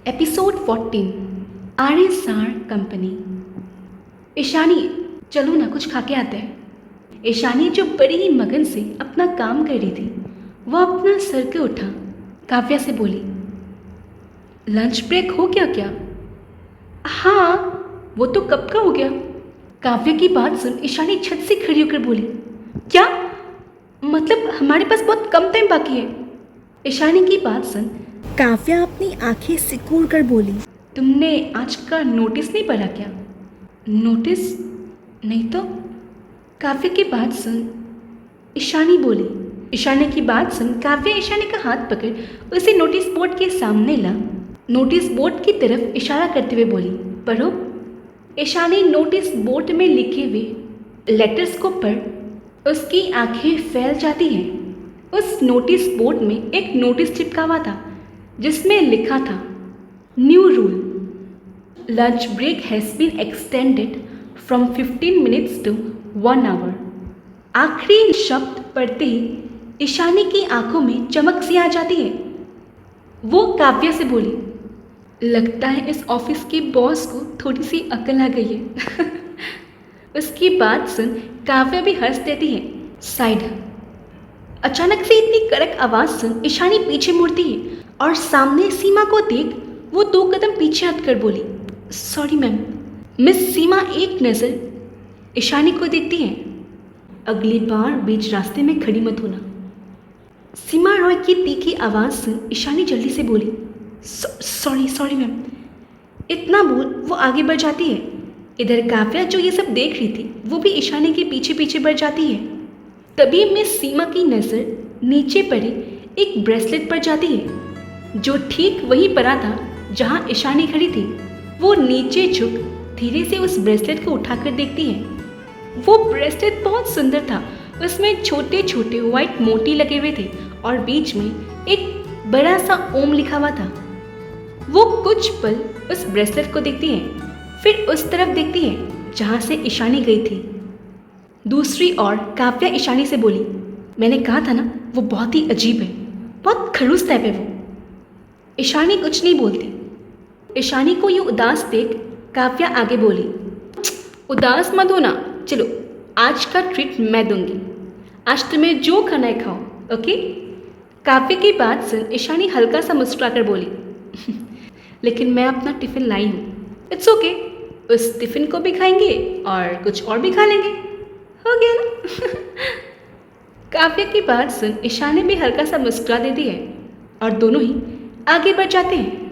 Episode 14 RSR company. Ishani, चलो ना कुछ खा के आते हैं। ईशानी जो बड़ी ही मगन से अपना काम कर रही थी, वह अपना सर के उठा काव्या से बोली, लंच ब्रेक हो गया क्या? हाँ, वो तो कब का हो गया। काव्या की बात सुन ईशानी छत से खड़ी होकर बोली, क्या? मतलब हमारे पास बहुत कम टाइम बाकी है। ईशानी की बात सुन काव्या अपनी आंखें सिकोड़ कर बोली, तुमने आज का नोटिस नहीं पढ़ा क्या? नोटिस नहीं तो? काव्या की बात सुन ईशानी बोली। ईशानी की बात सुन काव्या ईशानी का हाथ पकड़ उसे नोटिस बोर्ड के सामने ला। नोटिस बोर्ड की तरफ इशारा करते हुए बोली, पढ़ो। ईशानी नोटिस बोर्ड में लिखे हुए लेटर्स को पढ़ उसकी आंखें फैल जाती हैं। उस नोटिस बोर्ड में एक नोटिस चिपका हुआ था जिसमें लिखा था, new rule, lunch break has been extended from 15 minutes to 1 hour. आखिरी शब्द पढ़ते ही ईशानी की आंखों में चमक सी आ जाती है। वो काव्या से बोली, लगता है इस ऑफिस के बॉस को थोड़ी सी अकल आ गई है। उसकी बात सुन काव्या भी हंस देती है। साइड। अचानक से इतनी कड़क आवाज़ सुन ईशानी पीछे मुड़ती है और सामने सीमा को देख वो 2 कदम पीछे हटकर बोली, सॉरी मैम। मिस सीमा एक नज़र ईशानी को देखती है। अगली बार बीच रास्ते में खड़ी मत होना। सीमा रॉय की तीखी आवाज़ सुन ईशानी जल्दी से बोली, सॉरी मैम। इतना बोल वो आगे बढ़ जाती है। इधर काव्या जो ये सब देख रही थी वो भी ईशानी के पीछे पीछे बढ़ जाती है। तभी मिस सीमा की नज़र नीचे पड़े एक ब्रेसलेट पर जाती है जो ठीक वहीं पड़ा था जहां ईशानी खड़ी थी। वो नीचे झुक धीरे से उस ब्रेसलेट को उठाकर देखती है। वो ब्रेसलेट बहुत सुंदर था। उसमें छोटे छोटे वाइट मोती लगे हुए थे और बीच में एक बड़ा सा ओम लिखा हुआ था। वो कुछ पल उस ब्रेसलेट को देखती है, फिर उस तरफ देखती है जहां से ईशानी गई थी। दूसरी ओर काव्या ईशानी से बोली, मैंने कहा था ना वो बहुत ही अजीब है, बहुत खड़ूस टाइप है वो। ईशानी कुछ नहीं बोलती। ईशानी को यूँ उदास देख काव्या आगे बोली, उदास मत होना, चलो आज का ट्रीट मैं दूंगी। आज तुम्हें जो खाना है खाओ, ओके? काव्या की बात सुन ईशानी हल्का सा मुस्कुराकर बोली, लेकिन मैं अपना टिफ़िन लाई हूँ। इट्स ओके, उस टिफ़िन को भी खाएंगे और कुछ और भी खा लेंगे, हो गया ना? काव्या की बात सुन ईशानी भी हल्का सा मुस्कुरा देती है और दोनों ही आगे बढ़ जाते हैं।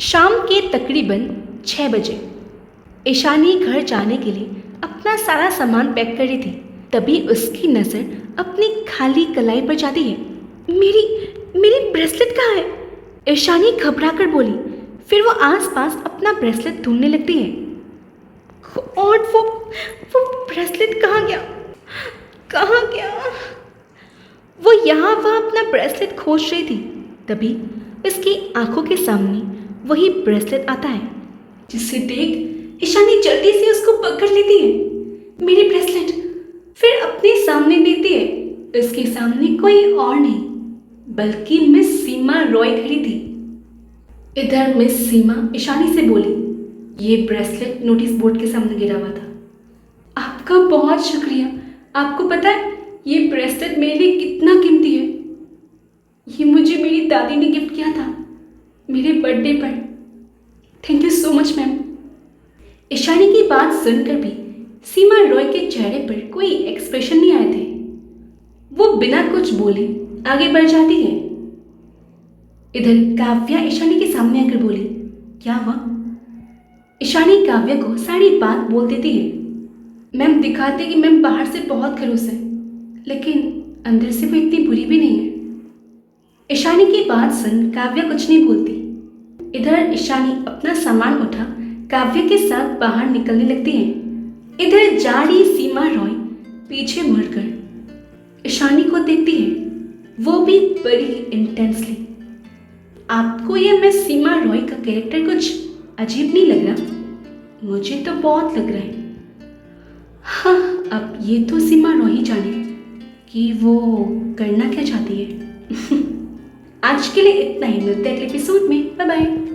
शाम के तकरीबन 6 बजे ईशानी घर जाने के लिए अपना सारा सामान पैक कर रही थी। तभी उसकी नज़र अपनी खाली कलाई पर जाती है। मेरी ब्रेसलेट कहाँ है? ईशानी घबरा कर बोली। फिर वो आसपास अपना ब्रेसलेट ढूंढने लगती है और वो ब्रेसलेट कहाँ गया? वो यहाँ वहाँ अपना ब्रेसलेट खोज रही थी। तभी उसकी आंखों के सामने वही ब्रेसलेट आता है, जिसे देख ईशानी जल्दी से उसको पकड़ लेती है। मेरी ब्रेसलेट। फिर अपने सामने देखती है। उसके सामने कोई और नहीं बल्कि मिस सीमा रॉय खड़ी थी। इधर मिस सीमा ईशानी से बोली, ये ब्रेसलेट नोटिस बोर्ड के सामने गिरा हुआ था। आपका बहुत शुक्रिया। आपको पता है ये ब्रेसलेट मेरे लिए कितना कीमती है। ये मुझे मेरी दादी ने गिफ्ट किया था मेरे बर्थडे पर। Thank you so much ma'am. Ishani की बात सुनकर भी सीमा रॉय के चेहरे पर कोई एक्सप्रेशन नहीं आए थे। वो बिना कुछ बोले आगे बढ़ जाती है। इधर काव्या ईशानी के सामने आकर बोली, क्या हुआ? ईशानी काव्या को सारी बात बोल देती है। मैम दिखाते कि मैम बाहर से बहुत खड़ूस है, लेकिन अंदर से वो इतनी बुरी भी नहीं है। ईशानी की बात सुन काव्या कुछ नहीं बोलती। इधर ईशानी अपना सामान उठा काव्या के साथ बाहर निकलने लगती है। इधर जा रही सीमा रॉय पीछे मुड़कर ईशानी को देखती है, वो भी बड़ी इंटेंसली। आपको ये मिस सीमा रॉय का कैरेक्टर कुछ अजीब नहीं लग रहा? मुझे तो बहुत लग रहा है। हाँ, अब ये तो सीमा रॉय ही जाने कि वो करना क्या चाहती है। आज के लिए इतना ही, मिलते हैं अगले एपिसोड में। Bye bye.